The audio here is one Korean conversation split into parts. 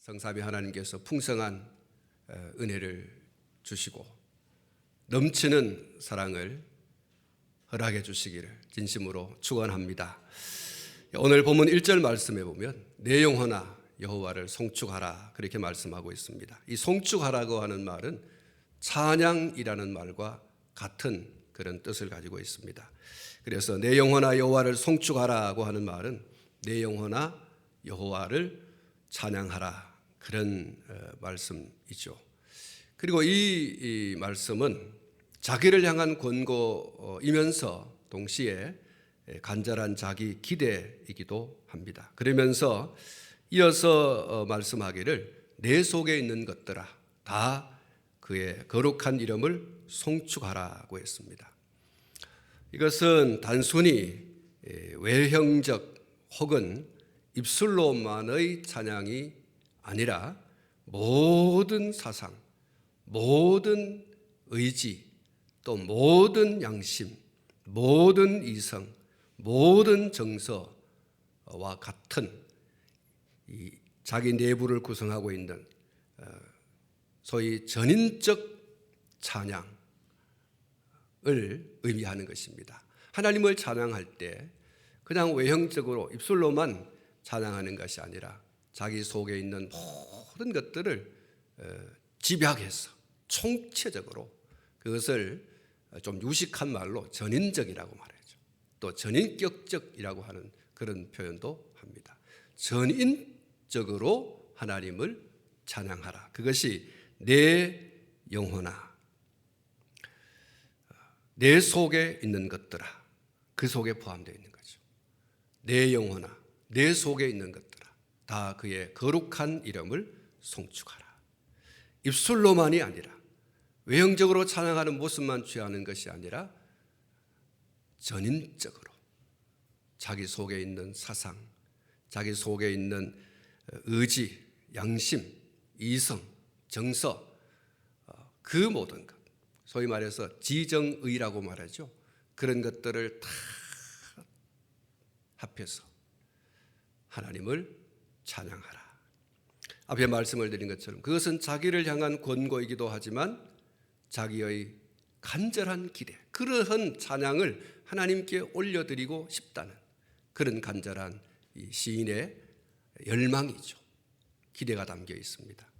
성삼위 하나님께서 풍성한 은혜를 주시고 넘치는 사랑을 허락해 주시기를 진심으로 축원합니다. 오늘 본문 1절 말씀에 보면 내 영혼아 여호와를 송축하라 그렇게 말씀하고 있습니다. 이 송축하라고 하는 말은 찬양이라는 말과 같은 그런 뜻을 가지고 있습니다. 그래서 내 영혼아 여호와를 송축하라고 하는 말은 내 영혼아 여호와를 찬양하라 그런 말씀이죠. 그리고 이 말씀은 자기를 향한 권고이면서 동시에 간절한 자기 기대이기도 합니다. 그러면서 이어서 말씀하기를 내 속에 있는 것들아 다 그의 거룩한 이름을 송축하라고 했습니다. 이것은 단순히 외형적 혹은 입술로만의 찬양이 아니라 모든 사상, 모든 의지, 또 모든 양심, 모든 이성, 모든 정서와 같은 이 자기 내부를 구성하고 있는 소위 전인적 찬양을 의미하는 것입니다. 하나님을 찬양할 때 그냥 외형적으로 입술로만 찬양하는 것이 아니라 자기 속에 있는 모든 것들을 집약해서 총체적으로 그것을 좀 유식한 말로 전인적이라고 말하죠. 또 전인격적이라고 하는 그런 표현도 합니다. 전인적으로 하나님을 찬양하라. 그것이 내 영혼아, 내 속에 있는 것들아, 그 속에 포함되어 있는 거죠. 내 영혼아, 내 속에 있는 것들아, 다 그의 거룩한 이름을 송축하라. 입술로만이 아니라 외형적으로 찬양하는 모습만 취하는 것이 아니라 전인적으로 자기 속에 있는 사상, 자기 속에 있는 의지, 양심, 이성, 정서, 그 모든 것, 소위 말해서 지정의라고 말하죠. 그런 것들을 다 합해서 하나님을 찬양하라. 앞에 말씀을 드린 것처럼 그것은 자기를 향한 권고이기도 하지만 자기의 간절한 기대, 그러한 찬양을 하나님께 올려드리고 싶다는 그런 간절한 이 시인의 열망이죠. 기대가 담겨 있습니다.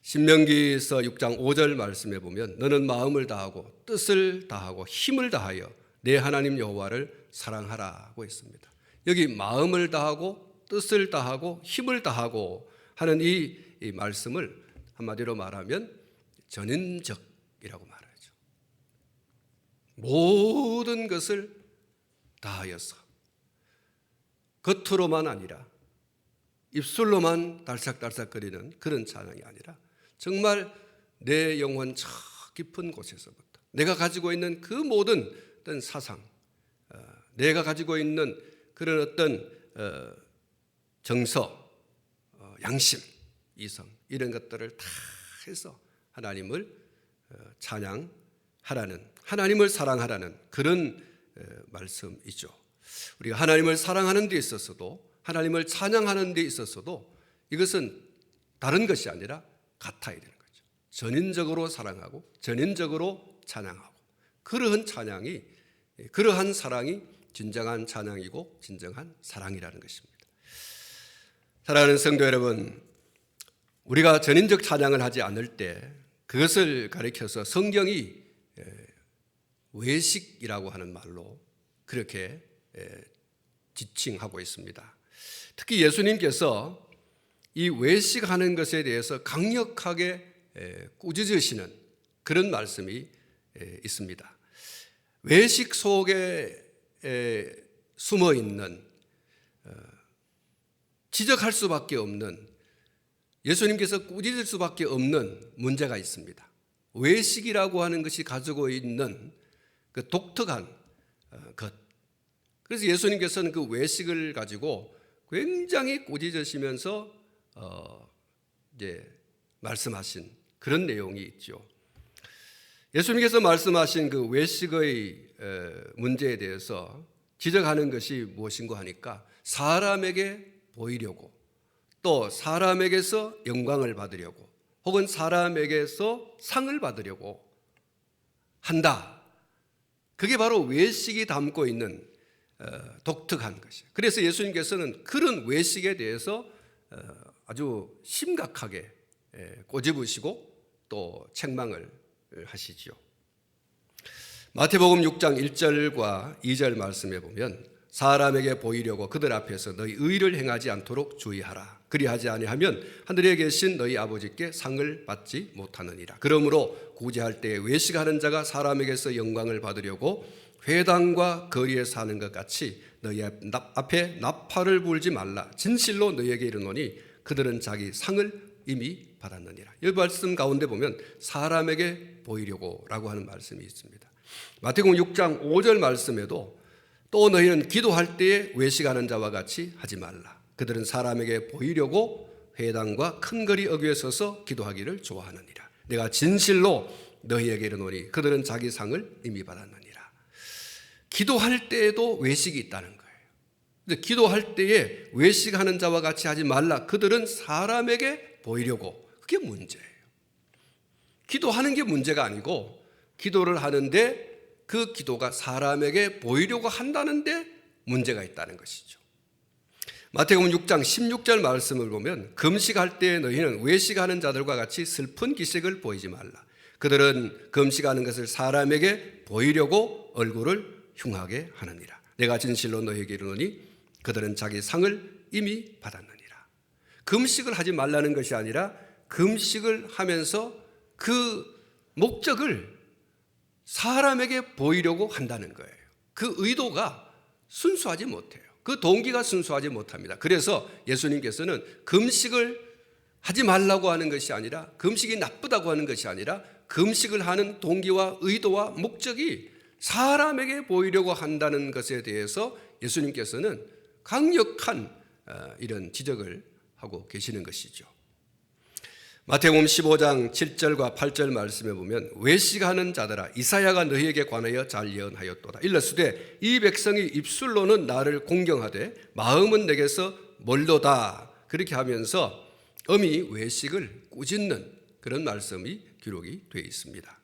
신명기서 6장 5절 말씀에 보면 너는 마음을 다하고 뜻을 다하고 힘을 다하여 내 하나님 여호와를 사랑하라고 했습니다. 여기 마음을 다하고 뜻을 다하고 힘을 다하고 하는 이 말씀을 한마디로 말하면 전인적이라고 말하죠. 모든 것을 다하여서 겉으로만 아니라 입술로만 달싹달싹거리는 그런 찬양이 아니라 정말 내 영혼 저 깊은 곳에서부터 내가 가지고 있는 그 모든 어떤 사상, 내가 가지고 있는 그런 어떤 정서, 양심, 이성 이런 것들을 다 해서 하나님을 찬양하라는, 하나님을 사랑하라는 그런 말씀이죠. 우리가 하나님을 사랑하는 데 있어서도 하나님을 찬양하는 데 있어서도 이것은 다른 것이 아니라 같아야 되는 거죠. 전인적으로 사랑하고 전인적으로 찬양하고 그러한 찬양이, 그러한 사랑이 진정한 찬양이고 진정한 사랑이라는 것입니다. 사랑하는 성도 여러분, 우리가 전인적 찬양을 하지 않을 때 그것을 가리켜서 성경이 외식이라고 하는 말로 그렇게 지칭하고 있습니다. 특히 예수님께서 이 외식하는 것에 대해서 강력하게 꾸짖으시는 그런 말씀이 있습니다. 외식 속에 숨어 있는 지적할 수밖에 없는, 예수님께서 꾸짖을 수밖에 없는 문제가 있습니다. 외식이라고 하는 것이 가지고 있는 그 독특한 것. 그래서 예수님께서는 그 외식을 가지고 굉장히 꾸짖으시면서 이제 말씀하신 그런 내용이 있죠. 예수님께서 말씀하신 그 외식의 문제에 대해서 지적하는 것이 무엇인가 하니까 사람에게 보이려고 또 사람에게서 영광을 받으려고 혹은 사람에게서 상을 받으려고 한다. 그게 바로 외식이 담고 있는 독특한 것이에요. 그래서 예수님께서는 그런 외식에 대해서 아주 심각하게 꼬집으시고 또 책망을 하시죠. 마태복음 6장 1절과 2절 말씀에 보면 사람에게 보이려고 그들 앞에서 너희 의를 행하지 않도록 주의하라. 그리하지 아니하면 하늘에 계신 너희 아버지께 상을 받지 못하느니라. 그러므로 구제할 때에 외식하는 자가 사람에게서 영광을 받으려고 회당과 거리에 사는 것 같이 너희 앞에 나팔을 불지 말라. 진실로 너희에게 이르노니 그들은 자기 상을 이미 받았느니라. 이 말씀 가운데 보면 사람에게 보이려고 라고 하는 말씀이 있습니다. 마태복음 6장 5절 말씀에도 또 너희는 기도할 때에 외식하는 자와 같이 하지 말라. 그들은 사람에게 보이려고 회당과 큰 거리 어귀에 서서 기도하기를 좋아하느니라. 내가 진실로 너희에게 이르노니 그들은 자기 상을 이미 받았느니라. 기도할 때에도 외식이 있다는 거예요. 기도할 때에 외식하는 자와 같이 하지 말라. 그들은 사람에게 보이려고. 그게 문제예요. 기도하는 게 문제가 아니고 기도를 하는데 그 기도가 사람에게 보이려고 한다는데 문제가 있다는 것이죠. 마태복음 6장 16절 말씀을 보면 금식할 때 너희는 외식하는 자들과 같이 슬픈 기색을 보이지 말라. 그들은 금식하는 것을 사람에게 보이려고 얼굴을 흉하게 하느니라. 내가 진실로 너희에게 이르노니 그들은 자기 상을 이미 받았느니라. 금식을 하지 말라는 것이 아니라 금식을 하면서 그 목적을 사람에게 보이려고 한다는 거예요. 그 의도가 순수하지 못해요. 그 동기가 순수하지 못합니다. 그래서 예수님께서는 금식을 하지 말라고 하는 것이 아니라 금식이 나쁘다고 하는 것이 아니라 금식을 하는 동기와 의도와 목적이 사람에게 보이려고 한다는 것에 대해서 예수님께서는 강력한 이런 지적을 하고 계시는 것이죠. 마태복음 15장 7절과 8절 말씀에 보면 외식하는 자들아 이사야가 너희에게 관하여 잘 예언하였도다. 일러스되 이 백성이 입술로는 나를 공경하되 마음은 내게서 멀도다. 그렇게 하면서 엄히 외식을 꾸짖는 그런 말씀이 기록이 되어 있습니다.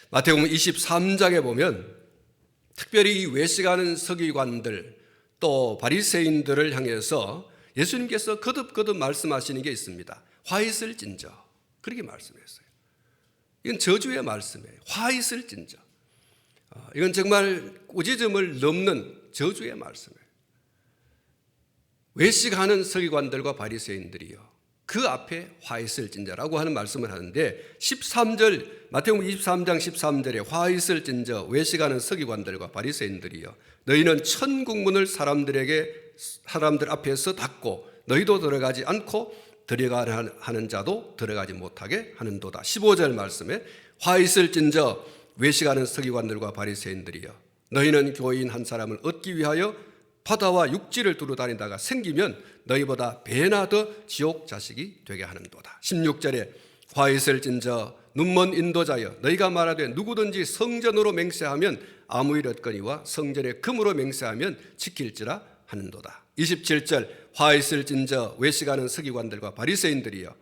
마태복음 23장에 보면 특별히 이 외식하는 서기관들 또 바리새인들을 향해서 예수님께서 거듭거듭 말씀하시는 게 있습니다. 화 있을진저 그렇게 말씀했어요. 이건 저주의 말씀이에요. 화 있을진저. 이건 정말 꾸짖음을 넘는 저주의 말씀이에요. 외식하는 서기관들과 바리새인들이요 그 앞에 화 있을진저라고 하는 말씀을 하는데 13절 마태복음 23장 13절에 화 있을진저 외식하는 서기관들과 바리새인들이요 너희는 천국문을 사람들 앞에서 닫고 너희도 들어가지 않고 들어가야 하는 자도 들어가지 못하게 하는도다. 15절 말씀에 화 있을진저 외식하는 서기관들과 바리새인들이여 너희는 교인 한 사람을 얻기 위하여 바다와 육지를 두루 다니다가 생기면 너희보다 배나 더 지옥 자식이 되게 하는도다. 16절에 화 있을진저 눈먼 인도자여 너희가 말하되 누구든지 성전으로 맹세하면 아무 일 없거니와 성전의 금으로 맹세하면 지킬지라 하는도다. 27절 화 있을진저 외식하는 서기관들과 바리새인들이여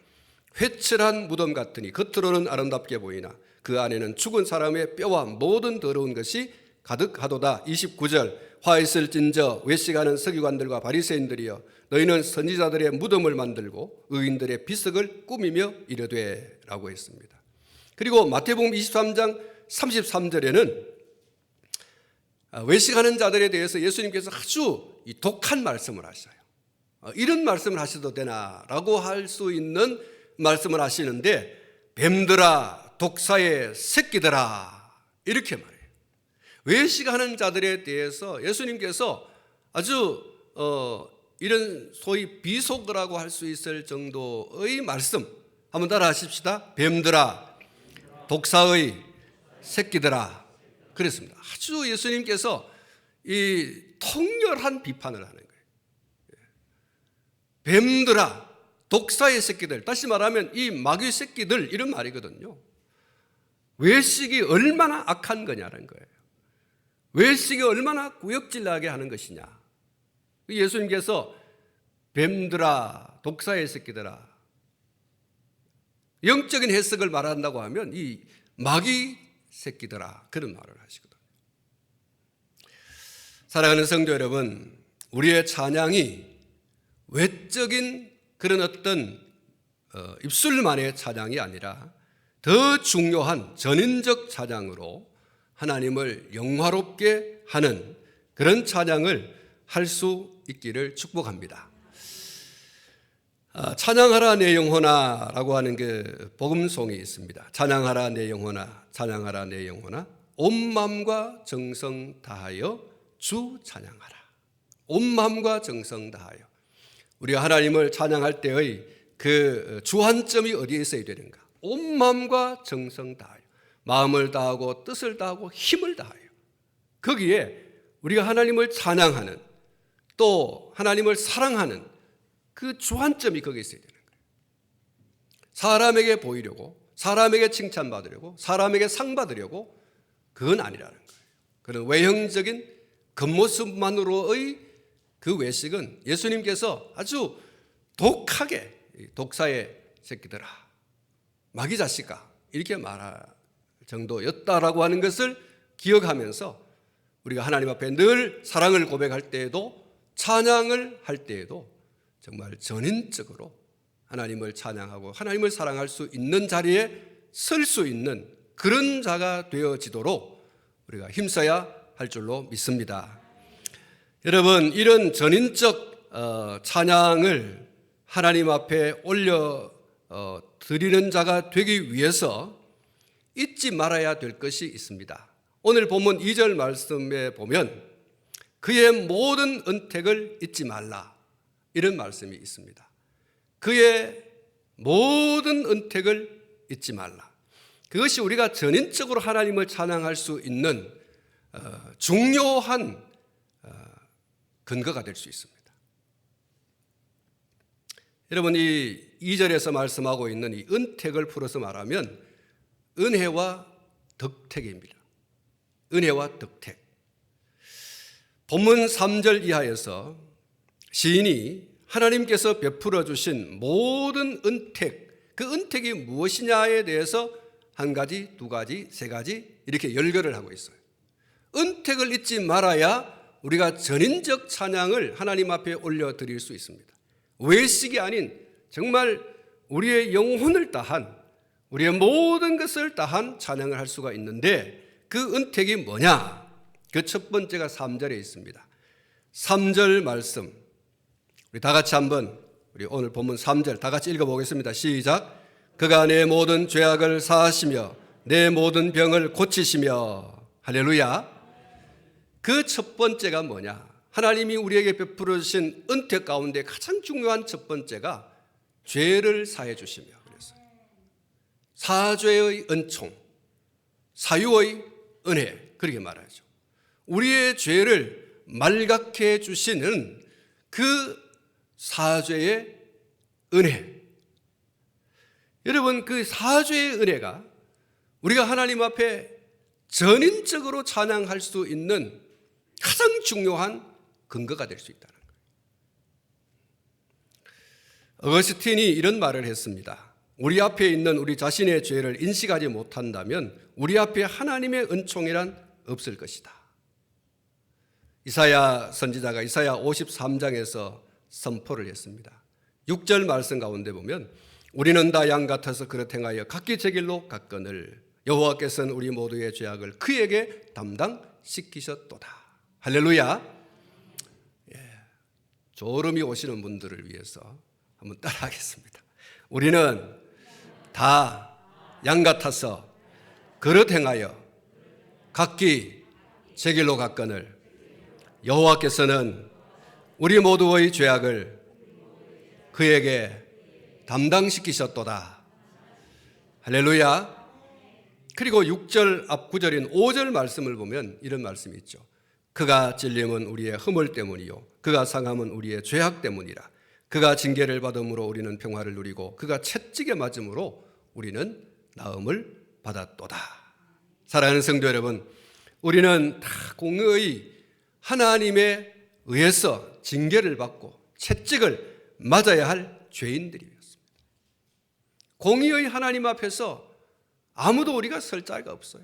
회칠한 무덤 같으니 겉으로는 아름답게 보이나 그 안에는 죽은 사람의 뼈와 모든 더러운 것이 가득하도다. 29절 화 있을진저 외식하는 서기관들과 바리새인들이여 너희는 선지자들의 무덤을 만들고 의인들의 비석을 꾸미며 이르되 라고 했습니다. 그리고 마태복음 23장 33절에는 외식하는 자들에 대해서 예수님께서 아주 독한 말씀을 하셔요. 이런 말씀을 하셔도 되나라고 할 수 있는 말씀을 하시는데 뱀들아 독사의 새끼들아 이렇게 말해요. 외식하는 자들에 대해서 예수님께서 아주 이런 소위 비속어라고 할 수 있을 정도의 말씀 한번 따라 하십시다. 뱀들아 독사의 새끼들아 그랬습니다. 아주 예수님께서 이 통렬한 비판을 하는 거예요. 뱀들아 독사의 새끼들 다시 말하면 이 마귀 새끼들 이런 말이거든요. 외식이 얼마나 악한 거냐는 거예요. 외식이 얼마나 구역질나게 하는 것이냐. 예수님께서 뱀들아, 독사의 새끼들아. 영적인 해석을 말한다고 하면 이 마귀 새끼들아, 그런 말을 하시거든요. 사랑하는 성도 여러분, 우리의 찬양이 외적인 그런 어떤 입술만의 찬양이 아니라 더 중요한 전인적 찬양으로 하나님을 영화롭게 하는 그런 찬양을 할 수 있기를 축복합니다. 찬양하라 내 영혼아 라고 하는 그 복음송이 있습니다. 찬양하라 내 영혼아, 찬양하라 내 영혼아, 온 마음과 정성 다하여 주 찬양하라. 온 마음과 정성 다하여. 우리가 하나님을 찬양할 때의 그 주안점이 어디에 있어야 되는가? 온 마음과 정성 다하여, 마음을 다하고 뜻을 다하고 힘을 다하여. 거기에 우리가 하나님을 찬양하는, 또 하나님을 사랑하는 그 주안점이 거기에 있어야 되는 거예요. 사람에게 보이려고, 사람에게 칭찬받으려고, 사람에게 상 받으려고, 그건 아니라는 거예요. 그런 외형적인 겉모습만으로의 그 외식은 예수님께서 아주 독하게 독사의 새끼들아, 마귀 자식아, 이렇게 말할 정도였다라고 하는 것을 기억하면서 우리가 하나님 앞에 늘 사랑을 고백할 때에도, 찬양을 할 때에도 정말 전인적으로 하나님을 찬양하고 하나님을 사랑할 수 있는 자리에 설 수 있는 그런 자가 되어지도록 우리가 힘써야 할 줄로 믿습니다. 여러분, 이런 전인적 찬양을 하나님 앞에 올려 드리는 자가 되기 위해서 잊지 말아야 될 것이 있습니다. 오늘 본문 2절 말씀에 보면 그의 모든 은택을 잊지 말라, 이런 말씀이 있습니다. 그의 모든 은택을 잊지 말라. 그것이 우리가 전인적으로 하나님을 찬양할 수 있는 중요한 근거가 될 수 있습니다. 여러분, 이 2절에서 말씀하고 있는 이 은택을 풀어서 말하면 은혜와 덕택입니다. 은혜와 덕택. 본문 3절 이하에서 시인이 하나님께서 베풀어 주신 모든 은택, 그 은택이 무엇이냐에 대해서 한 가지, 두 가지, 세 가지 이렇게 열거를 하고 있어요. 은택을 잊지 말아야 우리가 전인적 찬양을 하나님 앞에 올려드릴 수 있습니다. 외식이 아닌 정말 우리의 영혼을 다한, 우리의 모든 것을 다한 찬양을 할 수가 있는데, 그 은택이 뭐냐? 그 첫 번째가 3절에 있습니다. 3절 말씀, 우리 다 같이 한번, 우리 오늘 본문 3절 다 같이 읽어보겠습니다. 시작. 그가 내 모든 죄악을 사하시며 내 모든 병을 고치시며. 할렐루야. 그 첫 번째가 뭐냐? 하나님이 우리에게 베풀어 주신 은택 가운데 가장 중요한 첫 번째가 죄를 사해 주시며, 그랬어요. 사죄의 은총, 사유의 은혜, 그렇게 말하죠. 우리의 죄를 말갛게 해 주시는 그 사죄의 은혜. 여러분, 그 사죄의 은혜가 우리가 하나님 앞에 전인적으로 찬양할 수 있는 가장 중요한 근거가 될 수 있다는 거예요. 어거스틴이 이런 말을 했습니다. 우리 앞에 있는 우리 자신의 죄를 인식하지 못한다면 우리 앞에 하나님의 은총이란 없을 것이다. 이사야 선지자가 이사야 53장에서 선포를 했습니다. 6절 말씀 가운데 보면 우리는 다 양 같아서 그릇 행하여 각기 제 길로 갔거늘 여호와께서는 우리 모두의 죄악을 그에게 담당시키셨도다. 할렐루야. 졸음이 오시는 분들을 위해서 한번 따라하겠습니다. 우리는 다 양 같아서 그릇 행하여 각기 제 길로 갔거늘 여호와께서는 우리 모두의 죄악을 그에게 담당시키셨도다. 할렐루야. 그리고 6절 앞 9절인 5절 말씀을 보면 이런 말씀이 있죠. 그가 찔림은 우리의 허물 때문이요 그가 상함은 우리의 죄악 때문이라. 그가 징계를 받음으로 우리는 평화를 누리고 그가 채찍에 맞음으로 우리는 나음을 받았도다. 사랑하는 성도 여러분, 우리는 다 공의의 하나님에 의해서 징계를 받고 채찍을 맞아야 할 죄인들이었습니다. 공의의 하나님 앞에서 아무도 우리가 설 자가 없어요.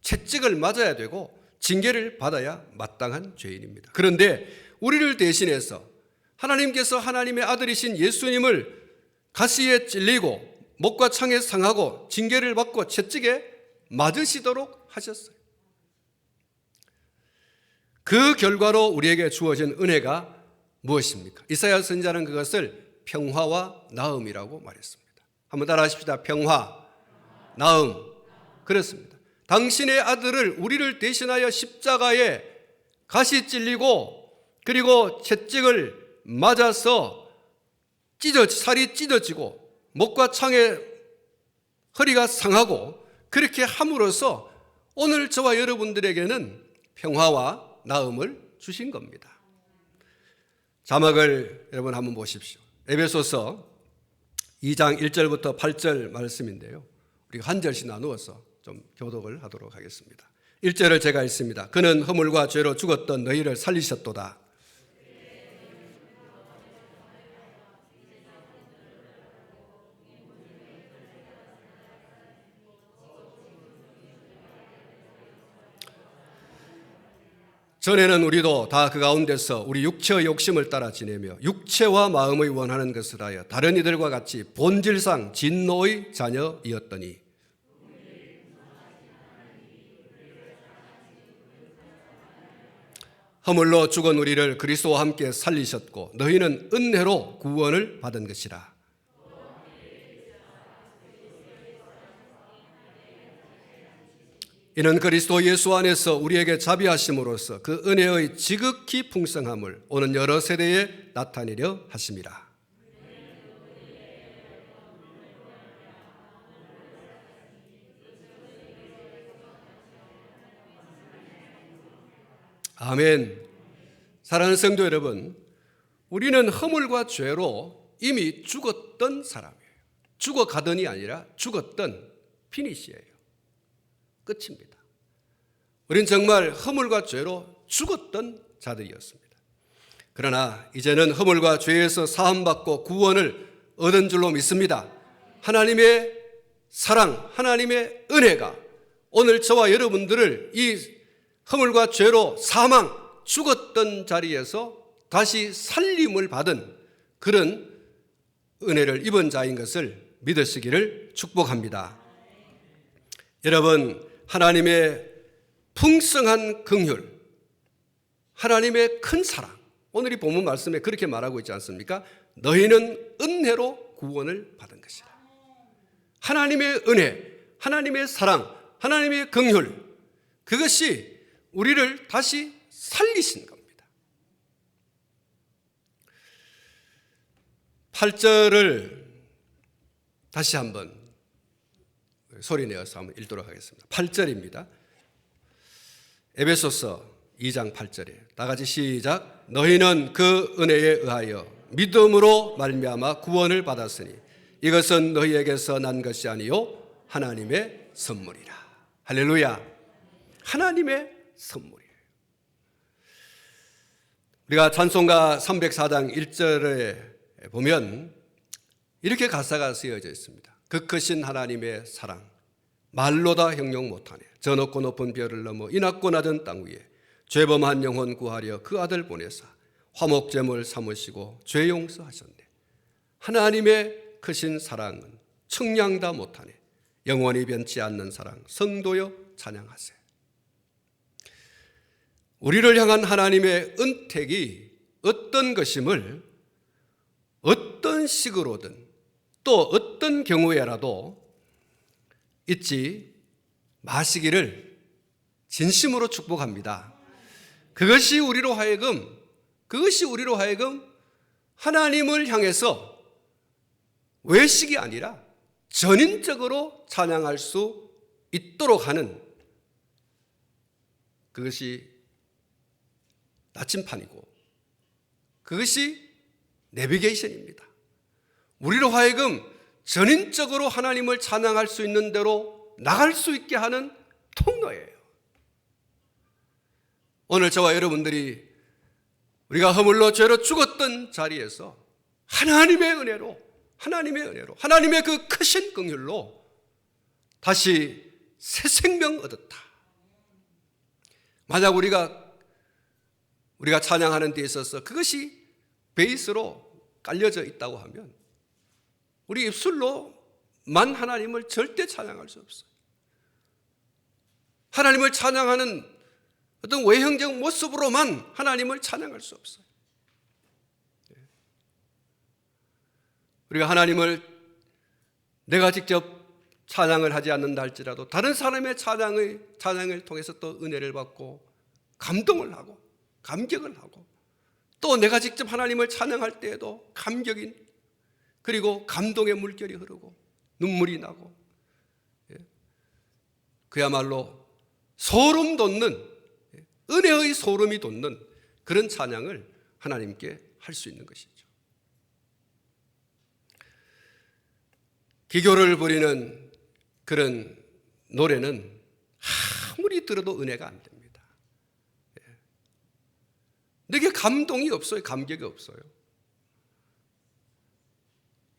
채찍을 맞아야 되고 징계를 받아야 마땅한 죄인입니다. 그런데 우리를 대신해서 하나님께서 하나님의 아들이신 예수님을 가시에 찔리고 목과 창에 상하고 징계를 받고 채찍에 맞으시도록 하셨어요. 그 결과로 우리에게 주어진 은혜가 무엇입니까? 이사야 선지자는 그것을 평화와 나음이라고 말했습니다. 한번 따라 하십시다. 평화, 나음. 그렇습니다. 당신의 아들을 우리를 대신하여 십자가에 가시 찔리고 그리고 채찍을 맞아서 살이 찢어지고 목과 창에 허리가 상하고 그렇게 함으로써 오늘 저와 여러분들에게는 평화와 나음을 주신 겁니다. 자막을 여러분 한번 보십시오. 에베소서 2장 1절부터 8절 말씀인데요. 우리가 한 절씩 나누어서 좀 교독을 하도록 하겠습니다. 1절을 제가 읽습니다. 그는 허물과 죄로 죽었던 너희를 살리셨도다. 전에는 우리도 다 그 가운데서 우리 육체의 욕심을 따라 지내며 육체와 마음의 원하는 것을 하여 다른 이들과 같이 본질상 진노의 자녀이었더니 허물로 죽은 우리를 그리스도와 함께 살리셨고 너희는 은혜로 구원을 받은 것이라. 이는 그리스도 예수 안에서 우리에게 자비하심으로써 그 은혜의 지극히 풍성함을 오는 여러 세대에 나타내려 하심이라. 아멘. 사랑하는 성도 여러분, 우리는 허물과 죄로 이미 죽었던 사람이에요. 죽어가던이 아니라 죽었던 피니시예요. 끝입니다. 우린 정말 허물과 죄로 죽었던 자들이었습니다. 그러나 이제는 허물과 죄에서 사함받고 구원을 얻은 줄로 믿습니다. 하나님의 사랑, 하나님의 은혜가 오늘 저와 여러분들을 이 허물과 죄로 사망, 죽었던 자리에서 다시 살림을 받은 그런 은혜를 입은 자인 것을 믿으시기를 축복합니다. 여러분, 하나님의 풍성한 긍휼, 하나님의 큰 사랑, 오늘 이 본문 말씀에 그렇게 말하고 있지 않습니까? 너희는 은혜로 구원을 받은 것이라. 하나님의 은혜, 하나님의 사랑, 하나님의 긍휼, 그것이 우리를 다시 살리신 겁니다. 8절을 다시 한번 소리 내어서 한번 읽도록 하겠습니다. 8절입니다. 에베소서 2장 8절이에요. 다 같이 시작. 너희는 그 은혜에 의하여 믿음으로 말미암아 구원을 받았으니 이것은 너희에게서 난 것이 아니요 하나님의 선물이라. 할렐루야. 하나님의 선물이에요. 우리가 찬송가 304장 1절에 보면 이렇게 가사가 쓰여져 있습니다. 그 크신 하나님의 사랑 말로 다 형용 못하네. 저 높고 높은 별을 넘어 이 낮고 낮은 땅 위에 죄범한 영혼 구하려 그 아들 보내사 화목제물 삼으시고 죄 용서하셨네. 하나님의 크신 사랑은 청량다 못하네. 영원히 변치 않는 사랑 성도여 찬양하세. 우리를 향한 하나님의 은택이 어떤 것임을 어떤 식으로든 또 어떤 경우에라도 잊지 마시기를 진심으로 축복합니다. 그것이 우리로 하여금 하나님을 향해서 외식이 아니라 전인적으로 찬양할 수 있도록 하는 그것이 나침판이고 그것이 내비게이션입니다. 우리로 하여금 전인적으로 하나님을 찬양할 수 있는 대로 나갈 수 있게 하는 통로예요. 오늘 저와 여러분들이 우리가 허물로 죄로 죽었던 자리에서 하나님의 은혜로, 하나님의 그 크신 긍휼로 다시 새 생명 얻었다. 만약 우리가 찬양하는 데 있어서 그것이 베이스로 깔려져 있다고 하면 우리 입술로만 하나님을 절대 찬양할 수 없어요. 하나님을 찬양하는 어떤 외형적 모습으로만 하나님을 찬양할 수 없어요. 우리가 하나님을 내가 직접 찬양을 하지 않는다 할지라도 다른 사람의 찬양을 통해서 또 은혜를 받고 감동을 하고 감격을 하고 또 내가 직접 하나님을 찬양할 때에도 감격인 그리고 감동의 물결이 흐르고 눈물이 나고 그야말로 소름 돋는 은혜의 소름이 돋는 그런 찬양을 하나님께 할 수 있는 것이죠. 기교를 부리는 그런 노래는 아무리 들어도 은혜가 안 됩니다. 내게 감동이 없어요. 감격이 없어요.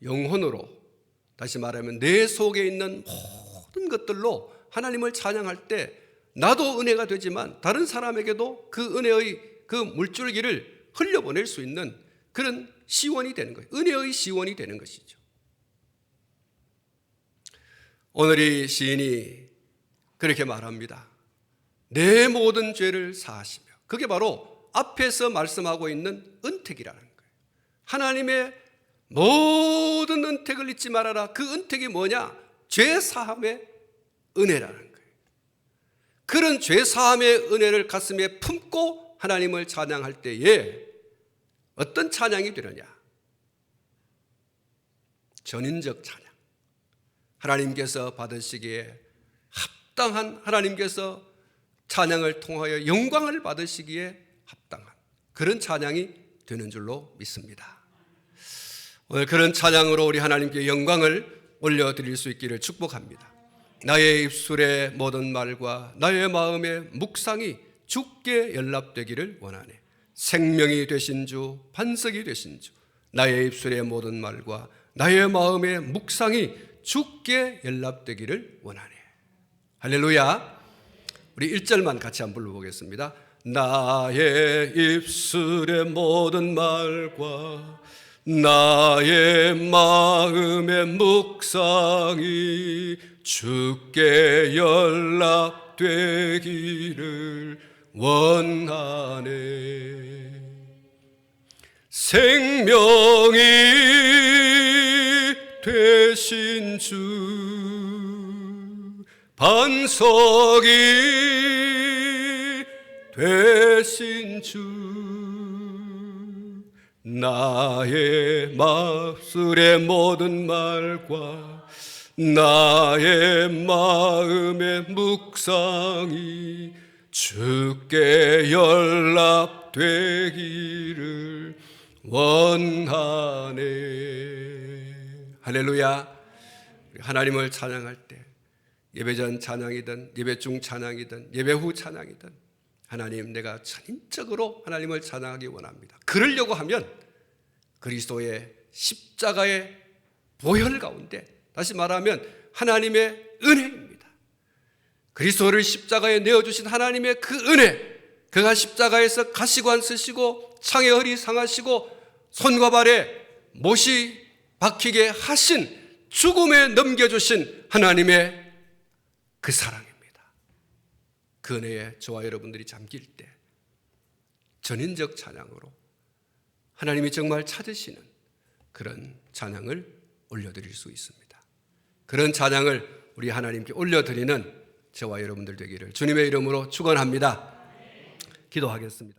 영혼으로, 다시 말하면 내 속에 있는 모든 것들로 하나님을 찬양할 때 나도 은혜가 되지만 다른 사람에게도 그 은혜의 그 물줄기를 흘려보낼 수 있는 그런 시원이 되는 거예요. 은혜의 시원이 되는 것이죠. 오늘 이 시인이 그렇게 말합니다. 내 모든 죄를 사하시며, 그게 바로 앞에서 말씀하고 있는 은택이라는 거예요. 하나님의 모든 은택을 잊지 말아라. 그 은택이 뭐냐? 죄 사함의 은혜라는 거예요. 그런 죄 사함의 은혜를 가슴에 품고 하나님을 찬양할 때에 어떤 찬양이 되느냐? 전인적 찬양. 하나님께서 받으시기에 합당한, 하나님께서 찬양을 통하여 영광을 받으시기에 합당한 그런 찬양이 되는 줄로 믿습니다. 오늘 그런 찬양으로 우리 하나님께 영광을 올려드릴 수 있기를 축복합니다. 나의 입술의 모든 말과 나의 마음의 묵상이 주께 연락되기를 원하네. 생명이 되신 주, 반석이 되신 주, 나의 입술의 모든 말과 나의 마음의 묵상이 주께 연락되기를 원하네. 할렐루야. 우리 1절만 같이 한번 불러보겠습니다. 나의 입술의 모든 말과 나의 마음의 묵상이 주께 연락되기를 원하네. 생명이 되신 주, 반석이 되신 주, 나의 입술의 모든 말과 나의 마음의 묵상이 주께 연락되기를 원하네. 할렐루야. 하나님을 찬양할 때 예배 전 찬양이든 예배 중 찬양이든 예배 후 찬양이든 하나님, 내가 전인적으로 하나님을 찬양하기 원합니다. 그러려고 하면 그리스도의 십자가의 보혈 가운데, 다시 말하면 하나님의 은혜입니다. 그리스도를 십자가에 내어주신 하나님의 그 은혜, 그가 십자가에서 가시관 쓰시고 창에 허리 상하시고 손과 발에 못이 박히게 하신, 죽음에 넘겨주신 하나님의 그 사랑입니다. 그 은혜에 저와 여러분들이 잠길 때 전인적 찬양으로 하나님이 정말 찾으시는 그런 찬양을 올려드릴 수 있습니다. 그런 찬양을 우리 하나님께 올려드리는 저와 여러분들 되기를 주님의 이름으로 축원합니다. 기도하겠습니다.